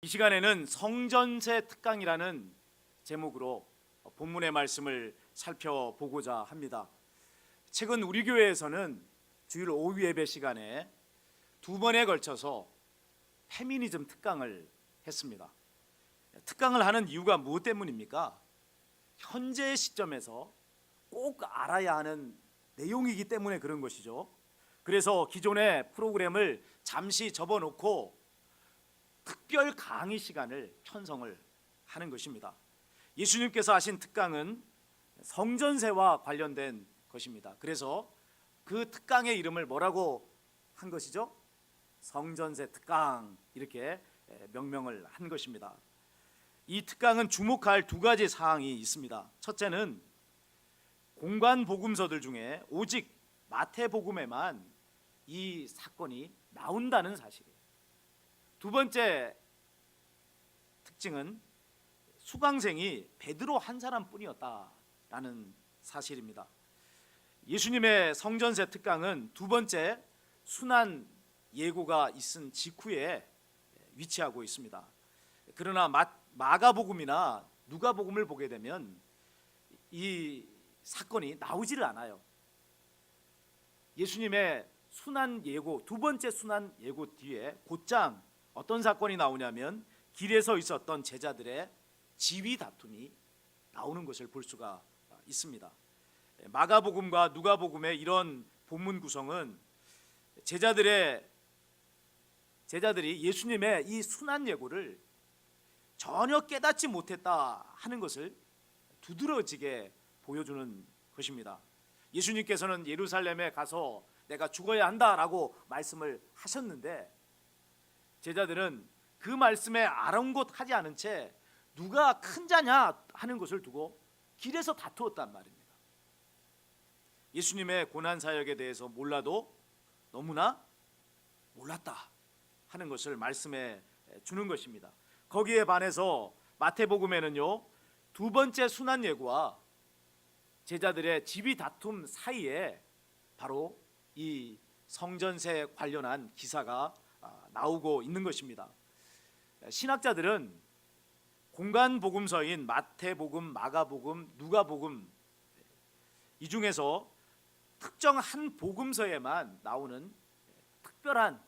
이 시간에는 성전세 특강이라는 제목으로 본문의 말씀을 살펴보고자 합니다. 최근 우리 교회에서는 주일 오후 예배 시간에 두 번에 걸쳐서 페미니즘 특강을 했습니다. 특강을 하는 이유가 무엇 때문입니까? 현재 시점에서 꼭 알아야 하는 내용이기 때문에 그런 것이죠. 그래서 기존의 프로그램을 잠시 접어놓고 특별 강의 시간을 편성을 하는 것입니다. 예수님께서 하신 특강은 성전세와 관련된 것입니다. 그래서 그 특강의 이름을 뭐라고 한 것이죠? 성전세 특강, 이렇게 명명을 한 것입니다. 이 특강은 주목할 두 가지 사항이 있습니다. 첫째는 공관 복음서들 중에 오직 마태복음에만 이 사건이 나온다는 사실이에요. 두 번째 특징은 수강생이 베드로 한 사람뿐이었다라는 사실입니다. 예수님의 성전세 특강은 두 번째 순환 예고가 있은 직후에 위치하고 있습니다. 그러나 마가복음이나 누가복음을 보게 되면 이 사건이 나오지를 않아요. 예수님의 순환 예고, 두 번째 순환 예고 뒤에 곧장 어떤 사건이 나오냐면 길에서 있었던 제자들의 지위 다툼이 나오는 것을 볼 수가 있습니다. 마가복음과 누가복음의 이런 본문 구성은 제자들이 예수님의 이 순환 예고를 전혀 깨닫지 못했다 하는 것을 두드러지게 보여주는 것입니다. 예수님께서는 예루살렘에 가서 내가 죽어야 한다라고 말씀을 하셨는데 제자들은 그 말씀에 아랑곳하지 않은 채 누가 큰 자냐 하는 것을 두고 길에서 다투었단 말입니다. 예수님의 고난 사역에 대해서 몰라도 너무나 몰랐다 하는 것을 말씀해 주는 것입니다. 거기에 반해서 마태복음에는요, 두 번째 순환 예고와 제자들의 지위 다툼 사이에 바로 이 성전세 관련한 기사가 나오고 있는 것입니다. 신학자들은 공간 복음서인 마태복음, 마가복음, 누가복음 이 중에서 특정 한 복음서에만 나오는 특별한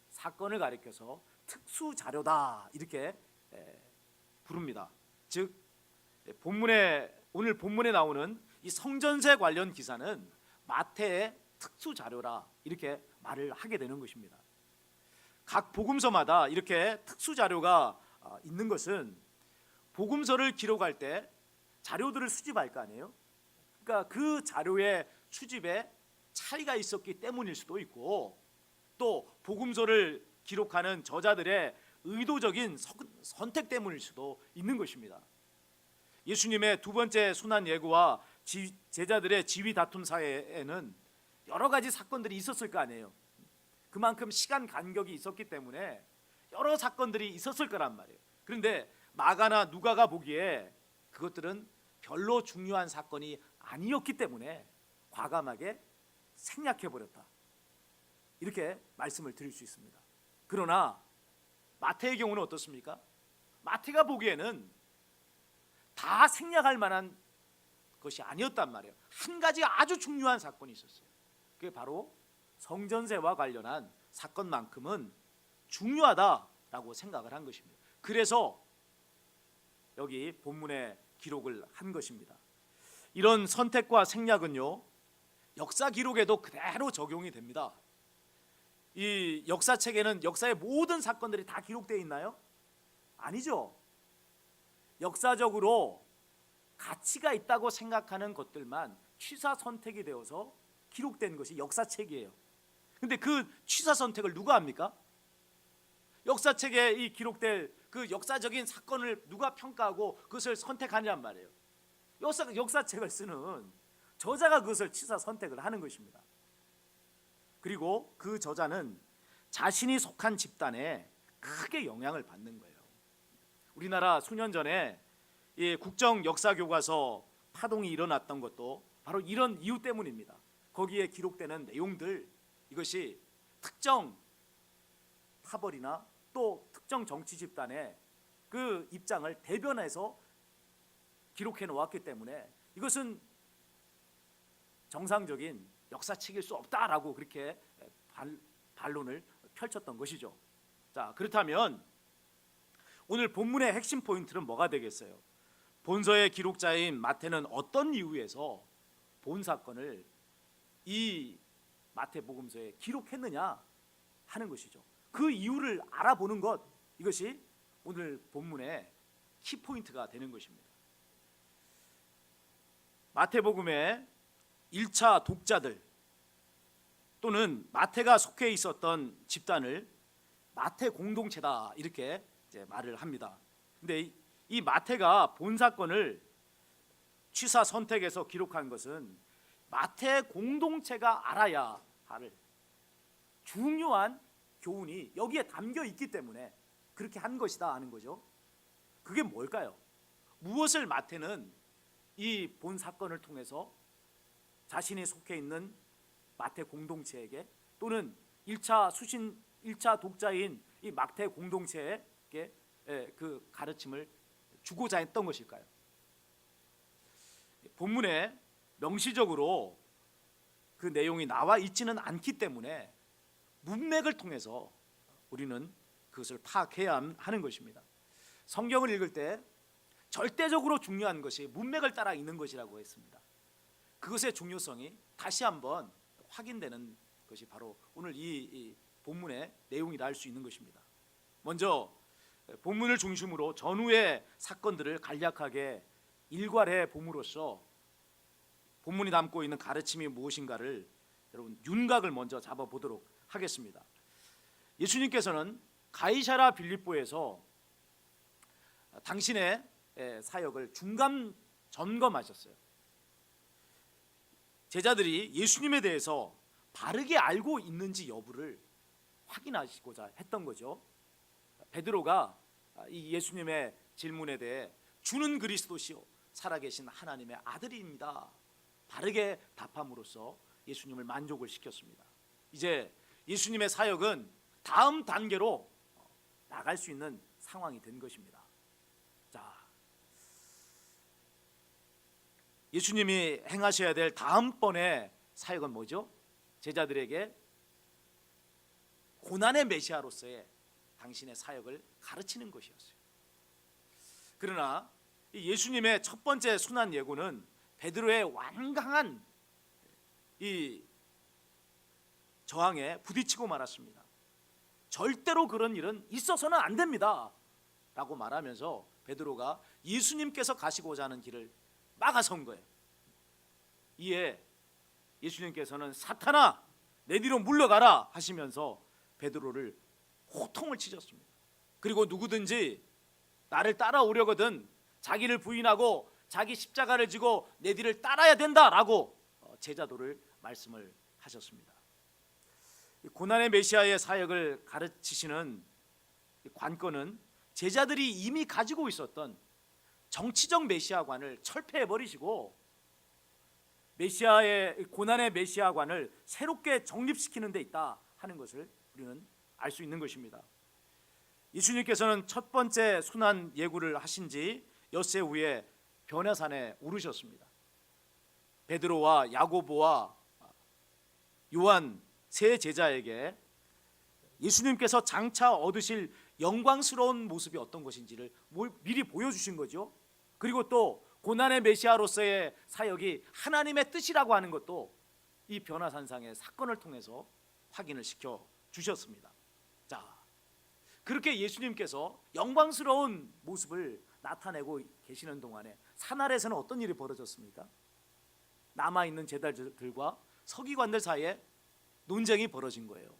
사건을 가리켜서 특수 자료다 이렇게 부릅니다. 즉 오늘 본문에 나오는 이 성전세 관련 기사는 마태의 특수 자료라 이렇게 말을 하게 되는 것입니다. 각 복음서마다 이렇게 특수 자료가 있는 것은 복음서를 기록할 때 자료들을 수집할 거 아니에요. 그러니까 그 자료의 수집에 차이가 있었기 때문일 수도 있고 또 복음서를 기록하는 저자들의 의도적인 선택 때문일 수도 있는 것입니다. 예수님의 두 번째 순환 예고와 제자들의 지위 다툼 사이에는 여러 가지 사건들이 있었을 거 아니에요. 그만큼 시간 간격이 있었기 때문에 여러 사건들이 있었을 거란 말이에요. 그런데 마가나 누가가 보기에 그것들은 별로 중요한 사건이 아니었기 때문에 과감하게 생략해버렸다 이렇게 말씀을 드릴 수 있습니다. 그러나 마태의 경우는 어떻습니까? 마태가 보기에는 다 생략할 만한 것이 아니었단 말이에요. 한 가지 아주 중요한 사건이 있었어요. 그게 바로 성전세와 관련한 사건만큼은 중요하다라고 생각을 한 것입니다. 그래서 여기 본문에 기록을 한 것입니다. 이런 선택과 생략은요, 역사 기록에도 그대로 적용이 됩니다. 이 역사책에는 역사의 모든 사건들이 다 기록되어 있나요? 아니죠. 역사적으로 가치가 있다고 생각하는 것들만 취사 선택이 되어서 기록된 것이 역사책이에요. 근데 그 취사 선택을 누가 합니까? 역사책에 이 기록될 그 역사적인 사건을 누가 평가하고 그것을 선택하냔 말이에요. 역사책을 쓰는 저자가 그것을 취사 선택을 하는 것입니다. 그리고 그 저자는 자신이 속한 집단에 크게 영향을 받는 거예요. 우리나라 수년 전에 이 국정 역사 교과서 파동이 일어났던 것도 바로 이런 이유 때문입니다. 거기에 기록되는 내용들, 이것이 특정 파벌이나 또 특정 정치 집단의 그 입장을 대변해서 기록해 놓았기 때문에 이것은 정상적인 역사책일 수 없다라고 그렇게 반론을 펼쳤던 것이죠. 자, 그렇다면 오늘 본문의 핵심 포인트는 뭐가 되겠어요? 본서의 기록자인 마태는 어떤 이유에서 본 사건을 이 마태복음서에 기록했느냐 하는 것이죠. 그 이유를 알아보는 것, 이것이 오늘 본문의 키포인트가 되는 것입니다. 마태복음의 1차 독자들 또는 마태가 속해 있었던 집단을 마태 공동체다 이렇게 이제 말을 합니다. 근데 이 마태가 본 사건을 취사 선택해서 기록한 것은 마태 공동체가 알아야 할 중요한 교훈이 여기에 담겨 있기 때문에 그렇게 한 것이다 하는 거죠. 그게 뭘까요? 무엇을 마태는 이 본 사건을 통해서 자신이 속해 있는 마태 공동체에게 또는 1차 독자인 이 마태 공동체에게 그 가르침을 주고자 했던 것일까요? 본문에 명시적으로 그 내용이 나와 있지는 않기 때문에 문맥을 통해서 우리는 그것을 파악해야 하는 것입니다. 성경을 읽을 때 절대적으로 중요한 것이 문맥을 따라 읽는 것이라고 했습니다. 그것의 중요성이 다시 한번 확인되는 것이 바로 오늘 이 본문의 내용이라 할 수 있는 것입니다. 먼저 본문을 중심으로 전후의 사건들을 간략하게 일괄해 봄으로써 본문이 담고 있는 가르침이 무엇인가를 여러분 윤곽을 먼저 잡아보도록 하겠습니다. 예수님께서는 가이사랴 빌립보에서 당신의 사역을 중간 점검하셨어요. 제자들이 예수님에 대해서 바르게 알고 있는지 여부를 확인하시고자 했던 거죠. 베드로가 이 예수님의 질문에 대해 주는 그리스도시요 살아계신 하나님의 아들입니다 바르게 답함으로써 예수님을 만족을 시켰습니다. 이제 예수님의 사역은 다음 단계로 나갈 수 있는 상황이 된 것입니다. 자, 예수님이 행하셔야 될 다음번의 사역은 뭐죠? 제자들에게 고난의 메시아로서의 당신의 사역을 가르치는 것이었어요. 그러나 예수님의 첫 번째 순환 예고는 베드로의 완강한 이 저항에 부딪히고 말았습니다. 절대로 그런 일은 있어서는 안 됩니다 라고 말하면서 베드로가 예수님께서 가시고자 하는 길을 막아선 거예요. 이에 예수님께서는 사탄아 내 뒤로 물러가라 하시면서 베드로를 호통을 치셨습니다. 그리고 누구든지 나를 따라오려거든 자기를 부인하고 자기 십자가를 지고 내 뒤를 따라야 된다라고 제자도를 말씀을 하셨습니다. 고난의 메시아의 사역을 가르치시는 관건은 제자들이 이미 가지고 있었던 정치적 메시아관을 철폐해버리시고 메시아의 고난의 메시아관을 새롭게 정립시키는 데 있다 하는 것을 우리는 알 수 있는 것입니다. 예수님께서는 첫 번째 순환 예고를 하신 지 엿새 후에 변화산에 오르셨습니다. 베드로와 야고보와 요한 세 제자에게 예수님께서 장차 얻으실 영광스러운 모습이 어떤 것인지를 미리 보여주신 거죠. 그리고 또 고난의 메시아로서의 사역이 하나님의 뜻이라고 하는 것도 이 변화산상의 사건을 통해서 확인을 시켜 주셨습니다. 자, 그렇게 예수님께서 영광스러운 모습을 나타내고 계시는 동안에 산 아래에서는 어떤 일이 벌어졌습니까? 남아있는 제자들과 서기관들 사이에 논쟁이 벌어진 거예요.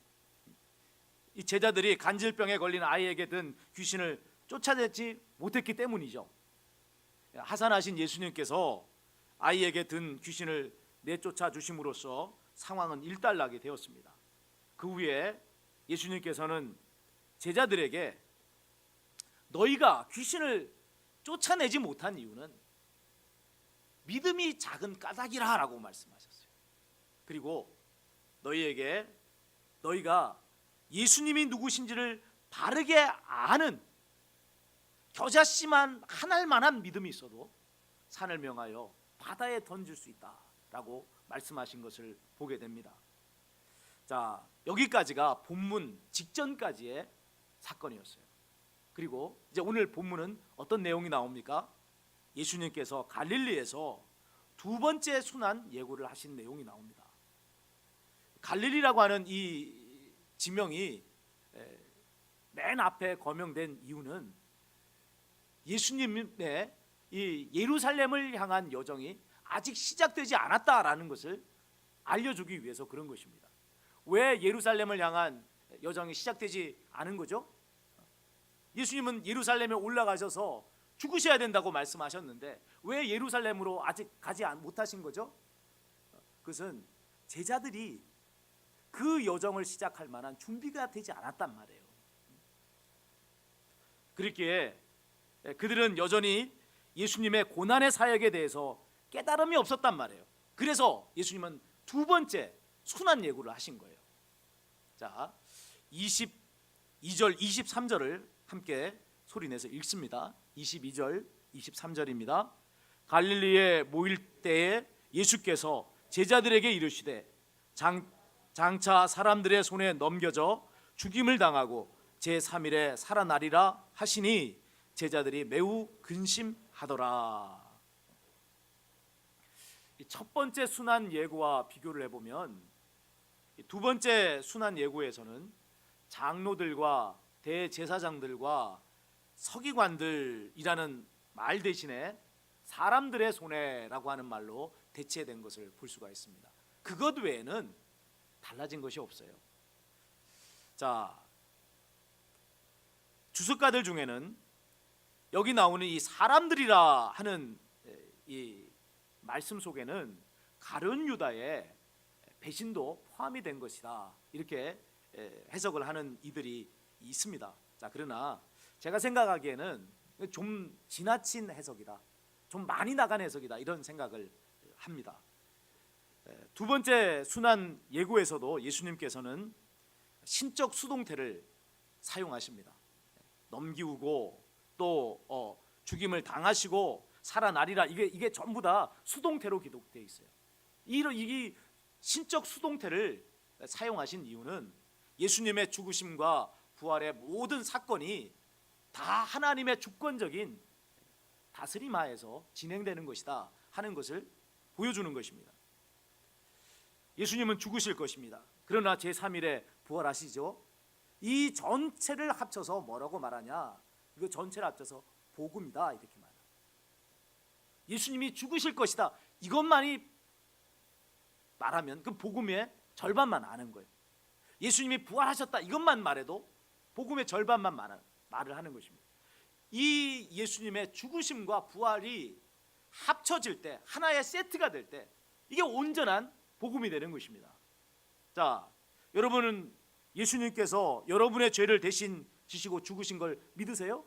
이 제자들이 간질병에 걸린 아이에게 든 귀신을 쫓아내지 못했기 때문이죠. 하산하신 예수님께서 아이에게 든 귀신을 내쫓아 주심으로써 상황은 일단락이 되었습니다. 그 후에 예수님께서는 제자들에게 너희가 귀신을 쫓아내지 못한 이유는 믿음이 작은 까닭이라 라고 말씀하셨어요. 그리고 너희에게 너희가 예수님이 누구신지를 바르게 아는 겨자씨만 한 알만한 믿음이 있어도 산을 명하여 바다에 던질 수 있다라고 말씀하신 것을 보게 됩니다. 자, 여기까지가 본문 직전까지의 사건이었어요. 그리고 이제 오늘 본문은 어떤 내용이 나옵니까? 예수님께서 갈릴리에서 두 번째 순환 예고를 하신 내용이 나옵니다. 갈릴리라고 하는 이 지명이 맨 앞에 거명된 이유는 예수님의 이 예루살렘을 향한 여정이 아직 시작되지 않았다라는 것을 알려주기 위해서 그런 것입니다. 왜 예루살렘을 향한 여정이 시작되지 않은 거죠? 예수님은 예루살렘에 올라가셔서 죽으셔야 된다고 말씀하셨는데 왜 예루살렘으로 아직 가지 못하신 거죠? 그것은 제자들이 그 여정을 시작할 만한 준비가 되지 않았단 말이에요. 그렇기에 그들은 여전히 예수님의 고난의 사역에 대해서 깨달음이 없었단 말이에요. 그래서 예수님은 두 번째 순환 예고를 하신 거예요. 자, 22절, 23절을 함께 소리내서 읽습니다. 22절, 23절입니다. 갈릴리에 모일 때에 예수께서 제자들에게 이르시되 장차 사람들의 손에 넘겨져 죽임을 당하고 제3일에 살아나리라 하시니 제자들이 매우 근심하더라. 첫 번째 순환 예고와 비교를 해보면 두 번째 순환 예고에서는 장로들과 대제사장들과 서기관들이라는 말 대신에 사람들의 손해라고 하는 말로 대체된 것을 볼 수가 있습니다. 그것 외에는 달라진 것이 없어요. 자, 주석가들 중에는 여기 나오는 이 사람들이라 하는 이 말씀 속에는 가룟 유다의 배신도 포함이 된 것이다, 이렇게 해석을 하는 이들이 있습니다. 자, 그러나 제가 생각하기에는 좀 지나친 해석이다, 좀 많이 나간 해석이다, 이런 생각을 합니다. 두 번째 순환 예고에서도 예수님께서는 신적 수동태를 사용하십니다. 넘기우고 또 죽임을 당하시고 살아나리라, 이게 전부 다 수동태로 기록되어 있어요. 이 신적 수동태를 사용하신 이유는 예수님의 죽으심과 부활의 모든 사건이 다 하나님의 주권적인 다스림 하에서 진행되는 것이다 하는 것을 보여주는 것입니다. 예수님은 죽으실 것입니다. 그러나 제3일에 부활하시죠. 이 전체를 합쳐서 뭐라고 말하냐? 이거 전체를 합쳐서 복음이다, 이렇게 말해요. 예수님이 죽으실 것이다, 이것만이 말하면 그 복음의 절반만 아는 거예요. 예수님이 부활하셨다, 이것만 말해도 복음의 절반만 말을 하는 것입니다. 이 예수님의 죽으심과 부활이 합쳐질 때, 하나의 세트가 될 때, 이게 온전한 복음이 되는 것입니다. 자, 여러분은 예수님께서 여러분의 죄를 대신 지시고 죽으신 걸 믿으세요?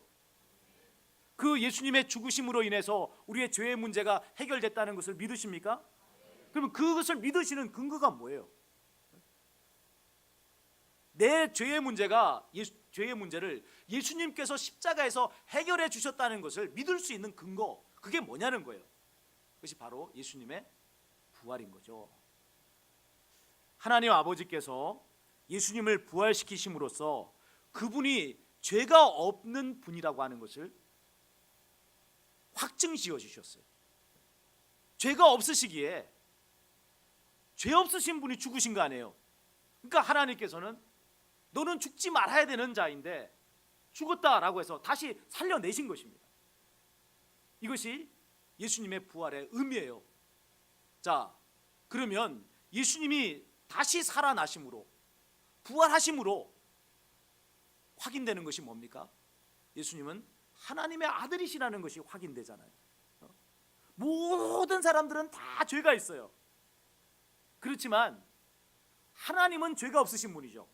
그 예수님의 죽으심으로 인해서 우리의 죄의 문제가 해결됐다는 것을 믿으십니까? 그러면 그것을 믿으시는 근거가 뭐예요? 내 죄의 문제를 예수님께서 십자가에서 해결해 주셨다는 것을 믿을 수 있는 근거, 그게 뭐냐는 거예요. 그것이 바로 예수님의 부활인 거죠. 하나님 아버지께서 예수님을 부활시키심으로써 그분이 죄가 없는 분이라고 하는 것을 확증지어 주셨어요. 죄가 없으시기에 죄 없으신 분이 죽으신 거 아니에요. 그러니까 하나님께서는 너는 죽지 말아야 되는 자인데 죽었다라고 해서 다시 살려내신 것입니다. 이것이 예수님의 부활의 의미예요. 자, 그러면 예수님이 다시 살아나심으로, 부활하심으로 확인되는 것이 뭡니까? 예수님은 하나님의 아들이시라는 것이 확인되잖아요. 모든 사람들은 다 죄가 있어요. 그렇지만 하나님은 죄가 없으신 분이죠.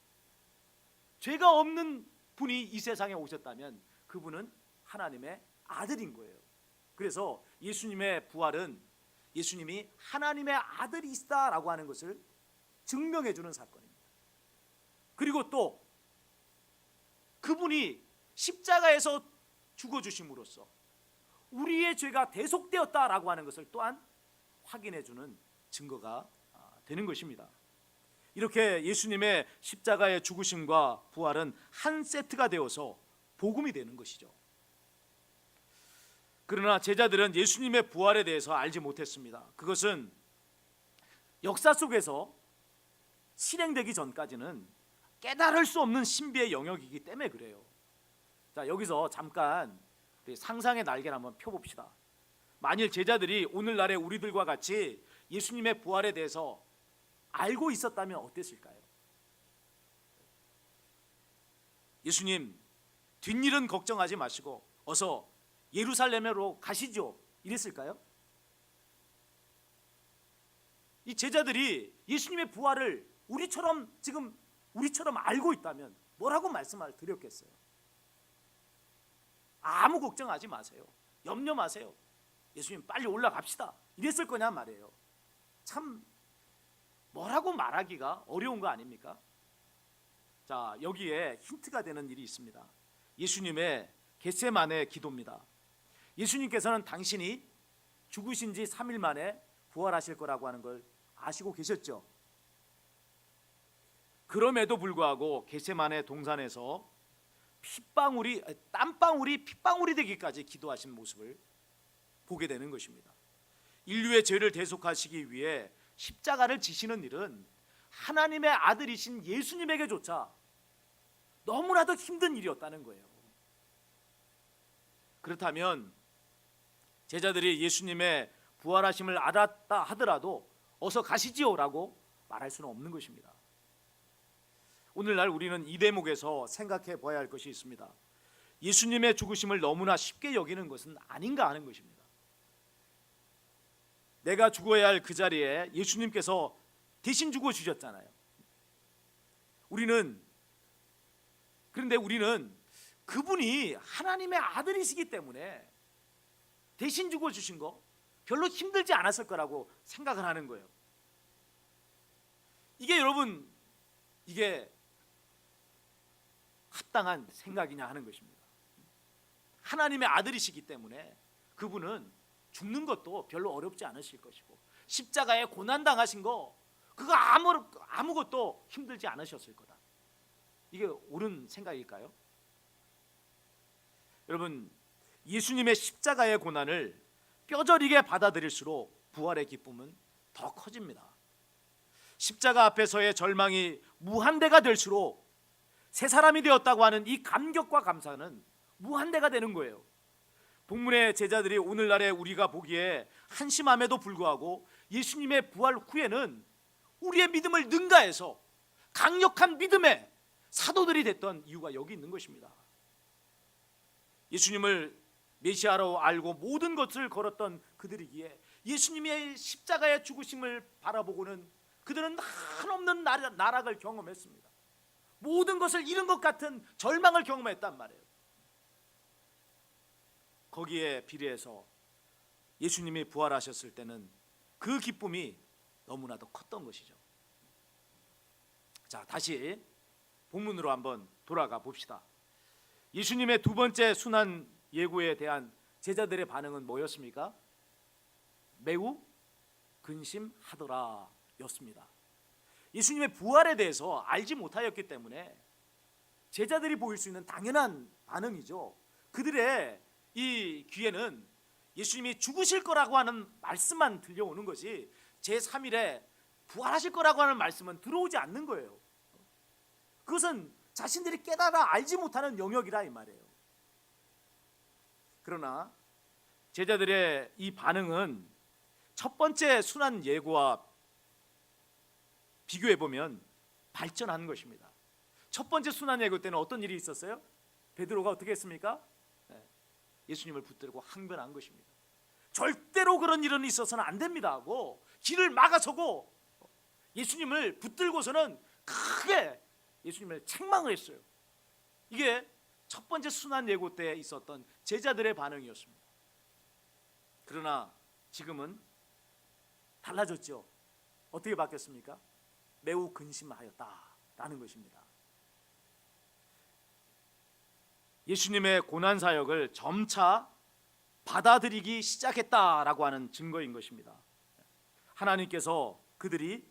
죄가 없는 분이 이 세상에 오셨다면 그분은 하나님의 아들인 거예요. 그래서 예수님의 부활은 예수님이 하나님의 아들이시다라고 하는 것을 증명해 주는 사건입니다. 그리고 또 그분이 십자가에서 죽어주심으로써 우리의 죄가 대속되었다라고 하는 것을 또한 확인해주는 증거가 되는 것입니다. 이렇게 예수님의 십자가의 죽으심과 부활은 한 세트가 되어서 복음이 되는 것이죠. 그러나 제자들은 예수님의 부활에 대해서 알지 못했습니다. 그것은 역사 속에서 실행되기 전까지는 깨달을 수 없는 신비의 영역이기 때문에 그래요. 자, 여기서 잠깐 상상의 날개를 한번 펴봅시다. 만일 제자들이 오늘날의 우리들과 같이 예수님의 부활에 대해서 알고 있었다면 어땠을까요? 예수님, 뒷일은 걱정하지 마시고 어서 예루살렘으로 가시죠, 이랬을까요? 이 제자들이 예수님의 부활을 우리처럼 알고 있다면 뭐라고 말씀을 드렸겠어요? 아무 걱정하지 마세요. 염려 마세요. 예수님 빨리 올라갑시다, 이랬을 거냐 말이에요. 참 뭐라고 말하기가 어려운 거 아닙니까? 자, 여기에 힌트가 되는 일이 있습니다. 예수님의 겟세마네 기도입니다. 예수님께서는 당신이 죽으신 지 3일 만에 부활하실 거라고 하는 걸 아시고 계셨죠. 그럼에도 불구하고 겟세마네 동산에서 땀방울이 핏방울이 되기까지 기도하신 모습을 보게 되는 것입니다. 인류의 죄를 대속하시기 위해 십자가를 지시는 일은 하나님의 아들이신 예수님에게조차 너무나도 힘든 일이었다는 거예요. 그렇다면 제자들이 예수님의 부활하심을 알았다 하더라도 어서 가시지요라고 말할 수는 없는 것입니다. 오늘날 우리는 이 대목에서 생각해 봐야 할 것이 있습니다. 예수님의 죽으심을 너무나 쉽게 여기는 것은 아닌가 하는 것입니다. 내가 죽어야 할 그 자리에 예수님께서 대신 죽어주셨잖아요. 그런데 우리는 그분이 하나님의 아들이시기 때문에 대신 죽어주신 거 별로 힘들지 않았을 거라고 생각을 하는 거예요. 여러분, 이게 합당한 생각이냐 하는 것입니다. 하나님의 아들이시기 때문에 그분은 죽는 것도 별로 어렵지 않으실 것이고 십자가에 고난당하신 거 그거 아무것도 힘들지 않으셨을 거다. 이게 옳은 생각일까요? 여러분, 예수님의 십자가의 고난을 뼈저리게 받아들일수록 부활의 기쁨은 더 커집니다. 십자가 앞에서의 절망이 무한대가 될수록 새 사람이 되었다고 하는 이 감격과 감사는 무한대가 되는 거예요. 본문의 제자들이 오늘날의 우리가 보기에 한심함에도 불구하고 예수님의 부활 후에는 우리의 믿음을 능가해서 강력한 믿음의 사도들이 됐던 이유가 여기 있는 것입니다. 예수님을 메시아로 알고 모든 것을 걸었던 그들이기에 예수님의 십자가의 죽으심을 바라보고는 그들은 한없는 나락을 경험했습니다. 모든 것을 잃은 것 같은 절망을 경험했단 말이에요. 거기에 비례해서 예수님이 부활하셨을 때는 그 기쁨이 너무나도 컸던 것이죠. 자, 다시 본문으로 한번 돌아가 봅시다. 예수님의 두 번째 순환 예고에 대한 제자들의 반응은 뭐였습니까? 매우 근심하더라 였습니다. 예수님의 부활에 대해서 알지 못하였기 때문에 제자들이 보일 수 있는 당연한 반응이죠. 그들의 이 귀에는 예수님이 죽으실 거라고 하는 말씀만 들려오는 것이 제3일에 부활하실 거라고 하는 말씀은 들어오지 않는 거예요. 그것은 자신들이 깨달아 알지 못하는 영역이라 이 말이에요. 그러나 제자들의 이 반응은 첫 번째 순환 예고와 비교해 보면 발전하는 것입니다. 첫 번째 순환 예고 때는 어떤 일이 있었어요? 베드로가 어떻게 했습니까? 예수님을 붙들고 항변한 것입니다. 절대로 그런 일은 있어서는 안 됩니다 하고 길을 막아서고 예수님을 붙들고서는 크게 예수님을 책망을 했어요. 이게 첫 번째 순환 예고 때 있었던 제자들의 반응이었습니다. 그러나 지금은 달라졌죠. 어떻게 바뀌었습니까? 매우 근심하였다라는 것입니다. 예수님의 고난 사역을 점차 받아들이기 시작했다라고 하는 증거인 것입니다. 하나님께서 그들이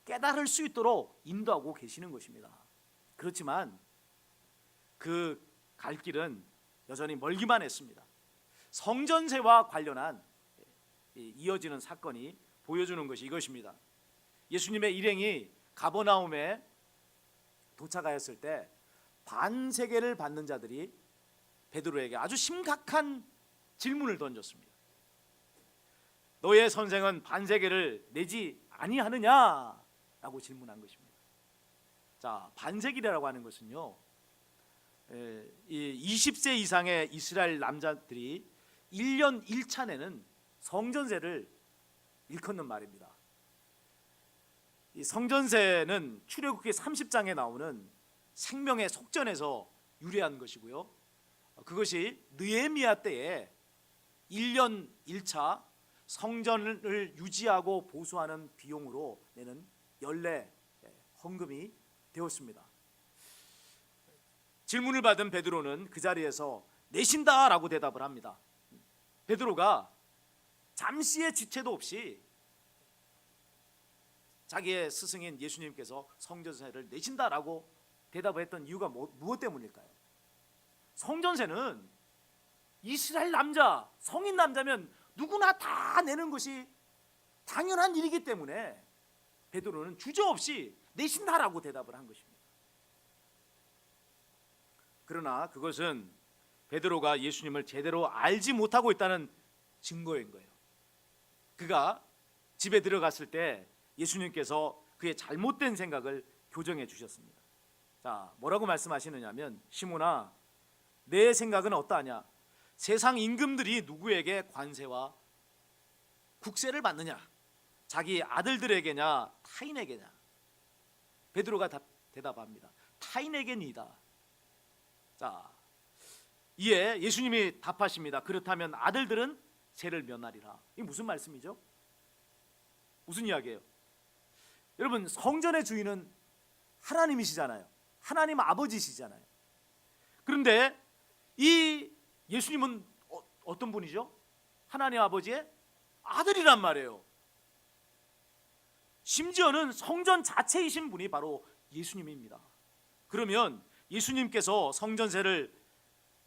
깨달을 수 있도록 인도하고 계시는 것입니다. 그렇지만 그 갈 길은 여전히 멀기만 했습니다. 성전세와 관련한 이어지는 사건이 보여주는 것이 이것입니다. 예수님의 일행이 가버나움에 도착하였을 때 반세계를 받는 자들이 베드로에게 아주 심각한 질문을 던졌습니다. 너의 선생은 반세계를 내지 아니하느냐라고 질문한 것입니다. 자, 반세기라고 하는 것은요, 이 20세 이상의 이스라엘 남자들이 1년 1차 내는 성전세를 일컫는 말입니다. 이 성전세는 출애굽기 30장에 나오는 생명의 속전에서 유래한 것이고요, 그것이 느헤미야 때에 1년 1차 성전을 유지하고 보수하는 비용으로 내는 연례 헌금이 되었습니다. 질문을 받은 베드로는 그 자리에서 내신다라고 대답을 합니다. 베드로가 잠시의 지체도 없이 자기의 스승인 예수님께서 성전세를 내신다라고 대답을 했던 이유가 무엇 때문일까요? 성전세는 이스라엘 남자, 성인 남자면 누구나 다 내는 것이 당연한 일이기 때문에 베드로는 주저없이 내신다라고 대답을 한 것입니다. 그러나 그것은 베드로가 예수님을 제대로 알지 못하고 있다는 증거인 거예요. 그가 집에 들어갔을 때 예수님께서 그의 잘못된 생각을 교정해 주셨습니다. 자, 뭐라고 말씀하시느냐면, 시몬아, 내 생각은 어떠하냐? 세상 임금들이 누구에게 관세와 국세를 받느냐? 자기 아들들에게냐 타인에게냐? 베드로가 대답합니다. 타인에게니이다. 자, 이에 예수님이 답하십니다. 그렇다면 아들들은 세를 면하리라. 이게 무슨 말씀이죠? 무슨 이야기예요? 여러분, 성전의 주인은 하나님이시잖아요. 하나님 아버지시잖아요. 그런데 이 예수님은 어떤 분이죠? 하나님 아버지의 아들이란 말이에요. 심지어는 성전 자체이신 분이 바로 예수님입니다. 그러면 예수님께서 성전세를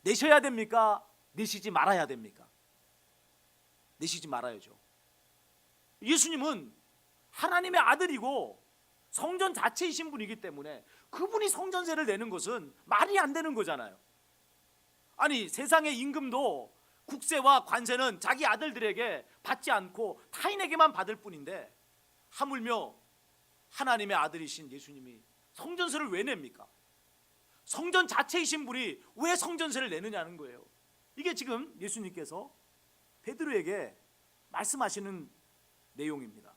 내셔야 됩니까? 내시지 말아야 됩니까? 내시지 말아야죠. 예수님은 하나님의 아들이고 성전 자체이신 분이기 때문에 그분이 성전세를 내는 것은 말이 안 되는 거잖아요. 아니, 세상의 임금도 국세와 관세는 자기 아들들에게 받지 않고 타인에게만 받을 뿐인데 하물며 하나님의 아들이신 예수님이 성전세를 왜 냅니까? 성전 자체이신 분이 왜 성전세를 내느냐는 거예요. 이게 지금 예수님께서 베드로에게 말씀하시는 내용입니다.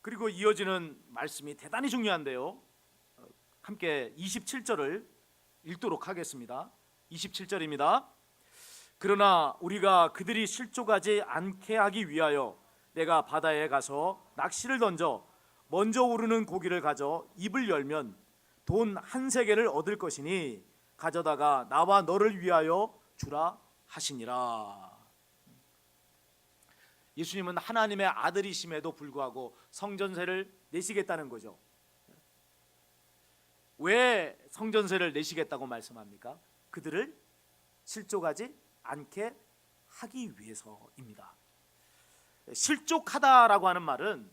그리고 이어지는 말씀이 대단히 중요한데요, 함께 27절을 읽도록 하겠습니다. 27절입니다. 그러나 우리가 그들이 실족하지 않게 하기 위하여 내가 바다에 가서 낚시를 던져 먼저 오르는 고기를 가져 입을 열면 돈 한 세겔을 얻을 것이니 가져다가 나와 너를 위하여 주라 하시니라. 예수님은 하나님의 아들이심에도 불구하고 성전세를 내시겠다는 거죠. 왜 성전세를 내시겠다고 말씀합니까? 그들을 실족하지 않게 하기 위해서입니다. 실족하다라고 하는 말은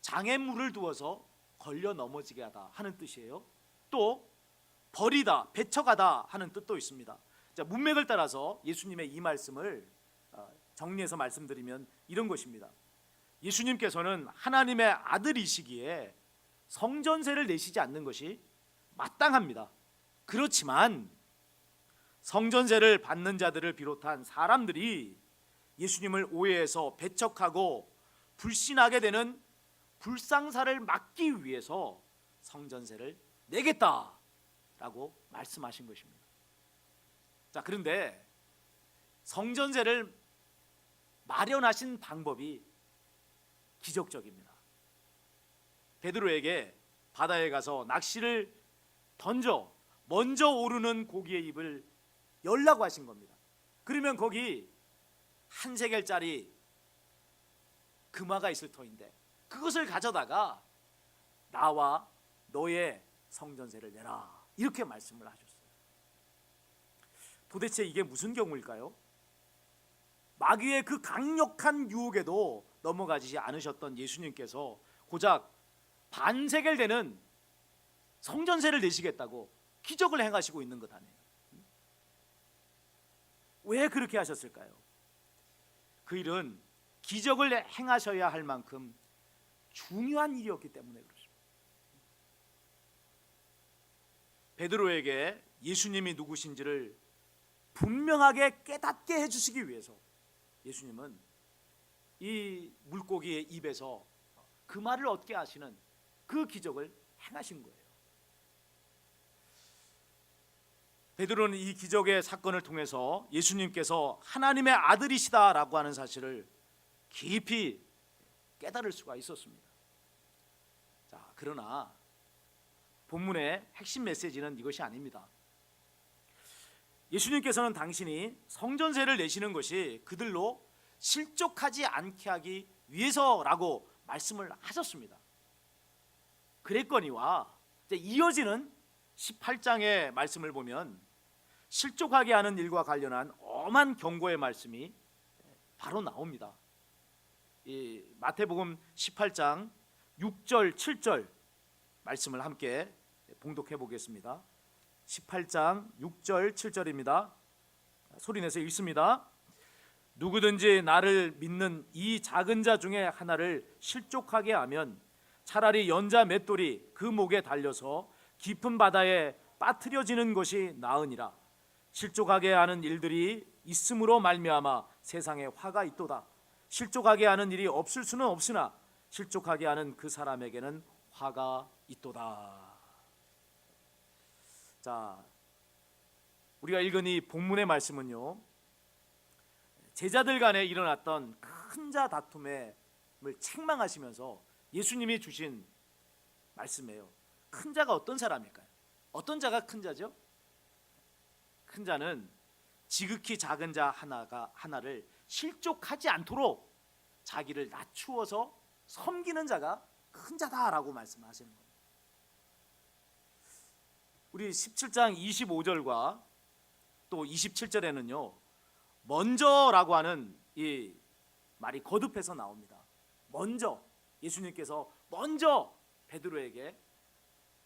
장애물을 두어서 걸려 넘어지게 하다 하는 뜻이에요. 또 버리다, 배척하다 하는 뜻도 있습니다. 자, 문맥을 따라서 예수님의 이 말씀을 정리해서 말씀드리면 이런 것입니다. 예수님께서는 하나님의 아들이시기에 성전세를 내시지 않는 것이 마땅합니다. 그렇지만 성전세를 받는 자들을 비롯한 사람들이 예수님을 오해해서 배척하고 불신하게 되는 불상사를 막기 위해서 성전세를 내겠다라고 말씀하신 것입니다. 자, 그런데 성전세를 마련하신 방법이 기적적입니다. 베드로에게 바다에 가서 낚시를 던져 먼저 오르는 고기의 입을 열라고 하신 겁니다. 그러면 거기 한 세겔짜리 금화가 있을 터인데 그것을 가져다가 나와 너의 성전세를 내라, 이렇게 말씀을 하셨어요. 도대체 이게 무슨 경우일까요? 마귀의 그 강력한 유혹에도 넘어가지 않으셨던 예수님께서 고작 반세겔 되는 성전세를 내시겠다고 기적을 행하시고 있는 것 아니에요. 왜 그렇게 하셨을까요? 그 일은 기적을 행하셔야 할 만큼 중요한 일이었기 때문에 그렇습니다. 베드로에게 예수님이 누구신지를 분명하게 깨닫게 해주시기 위해서 예수님은 이 물고기의 입에서 그 말을 얻게 하시는 그 기적을 행하신 거예요. 베드로는 이 기적의 사건을 통해서 예수님께서 하나님의 아들이시다라고 하는 사실을 깊이 깨달을 수가 있었습니다. 자, 그러나 본문의 핵심 메시지는 이것이 아닙니다. 예수님께서는 당신이 성전세를 내시는 것이 그들로 실족하지 않게 하기 위해서라고 말씀을 하셨습니다. 그랬거니와 이어지는 18장의 말씀을 보면 실족하게 하는 일과 관련한 엄한 경고의 말씀이 바로 나옵니다. 이 마태복음 18장 6절 7절 말씀을 함께 봉독해 보겠습니다. 18장 6절 7절입니다. 소리내서 읽습니다. 누구든지 나를 믿는 이 작은 자 중에 하나를 실족하게 하면 차라리 연자 맷돌이 그 목에 달려서 깊은 바다에 빠뜨려지는 것이 나으니라. 실족하게 하는 일들이 있음으로 말미암아 세상에 화가 있도다. 실족하게 하는 일이 없을 수는 없으나 실족하게 하는 그 사람에게는 화가 있도다. 자, 우리가 읽은 이 본문의 말씀은요, 제자들 간에 일어났던 큰 자 다툼을 책망하시면서 예수님이 주신 말씀이에요. 큰 자가 어떤 사람일까요? 어떤 자가 큰 자죠? 큰 자는 지극히 작은 자 하나를 실족하지 않도록 자기를 낮추어서 섬기는 자가 큰 자다라고 말씀하시는 겁니다. 우리 17장 25절과 또 27절에는요, 먼저라고 하는 이 말이 거듭해서 나옵니다. 먼저, 예수님께서 먼저 베드로에게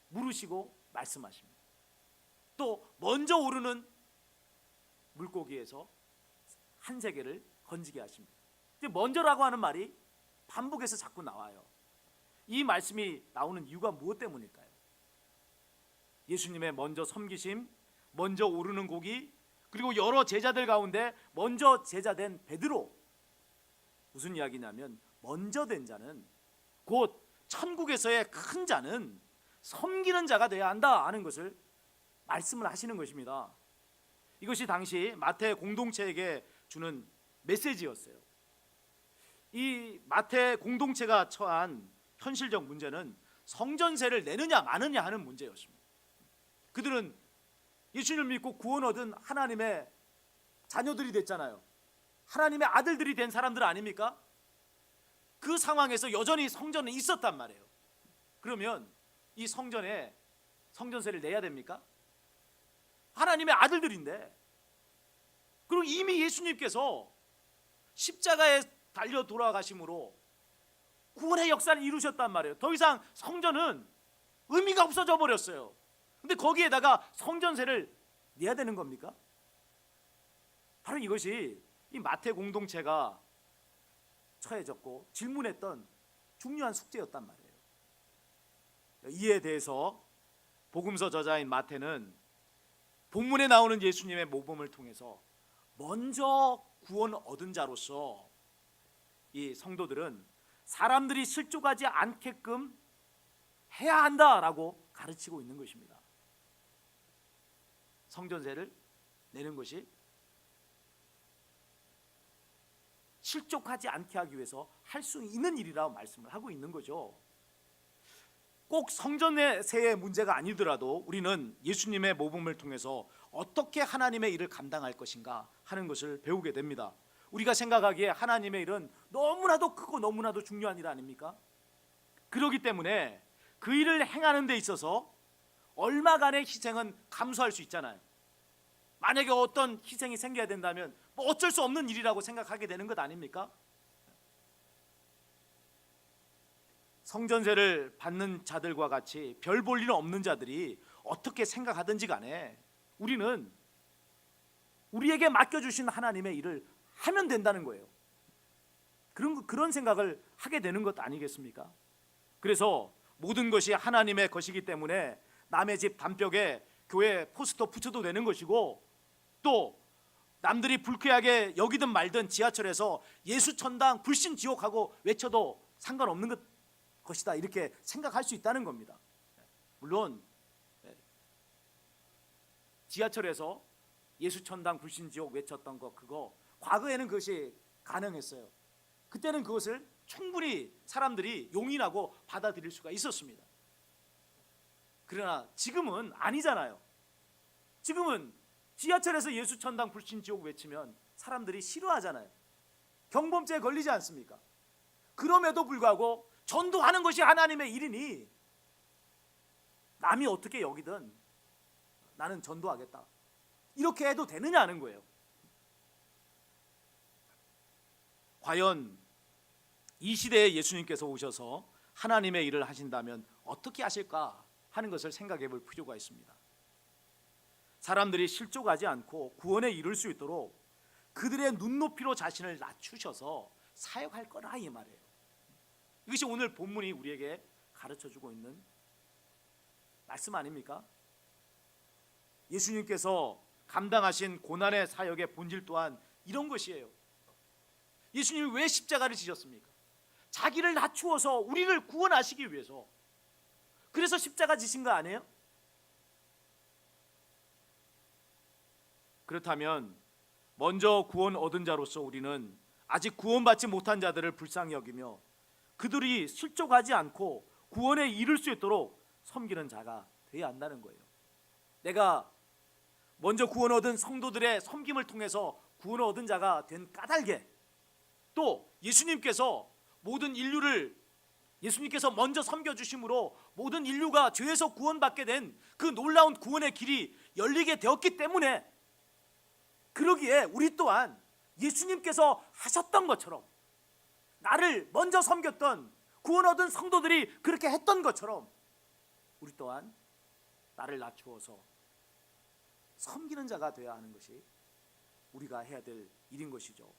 물으시고 말씀하십니다. 또 먼저 오르는 물고기에서 한 세겔을 건지게 하십니다. 먼저라고 하는 말이 반복해서 자꾸 나와요. 이 말씀이 나오는 이유가 무엇 때문일까요? 예수님의 먼저 섬기심, 먼저 오르는 고기, 그리고 여러 제자들 가운데 먼저 제자된 베드로. 무슨 이야기냐면 먼저 된 자는, 곧 천국에서의 큰 자는 섬기는 자가 되어야 한다 하는 것을 말씀을 하시는 것입니다. 이것이 당시 마태 공동체에게 주는 메시지였어요. 이 마태 공동체가 처한 현실적 문제는 성전세를 내느냐 마느냐 하는 문제였습니다. 그들은 예수님을 믿고 구원 얻은 하나님의 자녀들이 됐잖아요. 하나님의 아들들이 된 사람들 아닙니까? 그 상황에서 여전히 성전은 있었단 말이에요. 그러면 이 성전세를 내야 됩니까? 하나님의 아들들인데. 그리고 이미 예수님께서 십자가에 달려 돌아가심으로 구원의 역사를 이루셨단 말이에요. 더 이상 성전은 의미가 없어져 버렸어요. 근데 거기에다가 성전세를 내야 되는 겁니까? 바로 이것이 이 마태 공동체가 처해졌고 질문했던 중요한 숙제였단 말이에요. 이에 대해서 복음서 저자인 마태는 본문에 나오는 예수님의 모범을 통해서 먼저 구원 얻은 자로서 이 성도들은 사람들이 실족하지 않게끔 해야 한다라고 가르치고 있는 것입니다. 성전세를 내는 것이 실족하지 않게 하기 위해서 할 수 있는 일이라고 말씀을 하고 있는 거죠. 꼭 성전세의 문제가 아니더라도 우리는 예수님의 모범을 통해서 어떻게 하나님의 일을 감당할 것인가 하는 것을 배우게 됩니다. 우리가 생각하기에 하나님의 일은 너무나도 크고 너무나도 중요한 일 아닙니까? 그렇기 때문에 그 일을 행하는 데 있어서 얼마간의 희생은 감수할 수 있잖아요. 만약에 어떤 희생이 생겨야 된다면 뭐 어쩔 수 없는 일이라고 생각하게 되는 것 아닙니까? 성전세를 받는 자들과 같이 별 볼 일 없는 자들이 어떻게 생각하든지 간에 우리는 우리에게 맡겨주신 하나님의 일을 하면 된다는 거예요. 그런 생각을 하게 되는 것 아니겠습니까? 그래서 모든 것이 하나님의 것이기 때문에 남의 집 담벼락에 교회 포스터 붙여도 되는 것이고, 또 남들이 불쾌하게 여기든 말든 지하철에서 예수천당 불신지옥하고 외쳐도 상관없는 것이다, 이렇게 생각할 수 있다는 겁니다. 물론 지하철에서 예수천당 불신지옥 외쳤던 거, 그거 과거에는 그것이 가능했어요. 그때는 그것을 충분히 사람들이 용인하고 받아들일 수가 있었습니다. 그러나 지금은 아니잖아요. 지금은 지하철에서 예수천당 불신지옥 외치면 사람들이 싫어하잖아요. 경범죄에 걸리지 않습니까? 그럼에도 불구하고 전도하는 것이 하나님의 일이니 남이 어떻게 여기든 나는 전도하겠다, 이렇게 해도 되느냐는 거예요. 과연 이 시대에 예수님께서 오셔서 하나님의 일을 하신다면 어떻게 하실까 하는 것을 생각해 볼 필요가 있습니다. 사람들이 실족하지 않고 구원에 이를 수 있도록 그들의 눈높이로 자신을 낮추셔서 사역할 거라, 이 말이에요. 이것이 오늘 본문이 우리에게 가르쳐주고 있는 말씀 아닙니까? 예수님께서 감당하신 고난의 사역의 본질 또한 이런 것이에요. 예수님이 왜 십자가를 지셨습니까? 자기를 낮추어서 우리를 구원하시기 위해서. 그래서 십자가 지신 거 아니에요? 그렇다면 먼저 구원 얻은 자로서 우리는 아직 구원받지 못한 자들을 불쌍히 여기며 그들이 실족하지 않고 구원에 이를 수 있도록 섬기는 자가 되어야 한다는 거예요. 내가 먼저 구원 얻은 성도들의 섬김을 통해서 구원 얻은 자가 된 까닭에, 또 예수님께서 먼저 섬겨주심으로 모든 인류가 죄에서 구원받게 된 그 놀라운 구원의 길이 열리게 되었기 때문에, 그러기에 우리 또한 예수님께서 하셨던 것처럼, 나를 먼저 섬겼던 구원 얻은 성도들이 그렇게 했던 것처럼 우리 또한 나를 낮추어서 섬기는 자가 되어야 하는 것이 우리가 해야 될 일인 것이죠.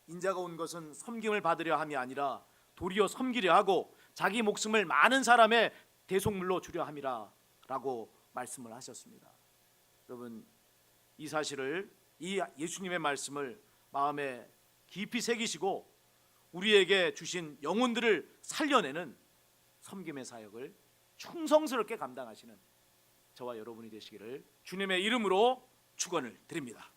인자가 온 것은 섬김을 받으려 함이 아니라 도리어 섬기려 하고 자기 목숨을 많은 사람의 대속물로 주려 함이라 라고 말씀을 하셨습니다. 여러분, 이 사실을, 이 예수님의 말씀을 마음에 깊이 새기시고 우리에게 주신 영혼들을 살려내는 섬김의 사역을 충성스럽게 감당하시는 저와 여러분이 되시기를 주님의 이름으로 축원을 드립니다.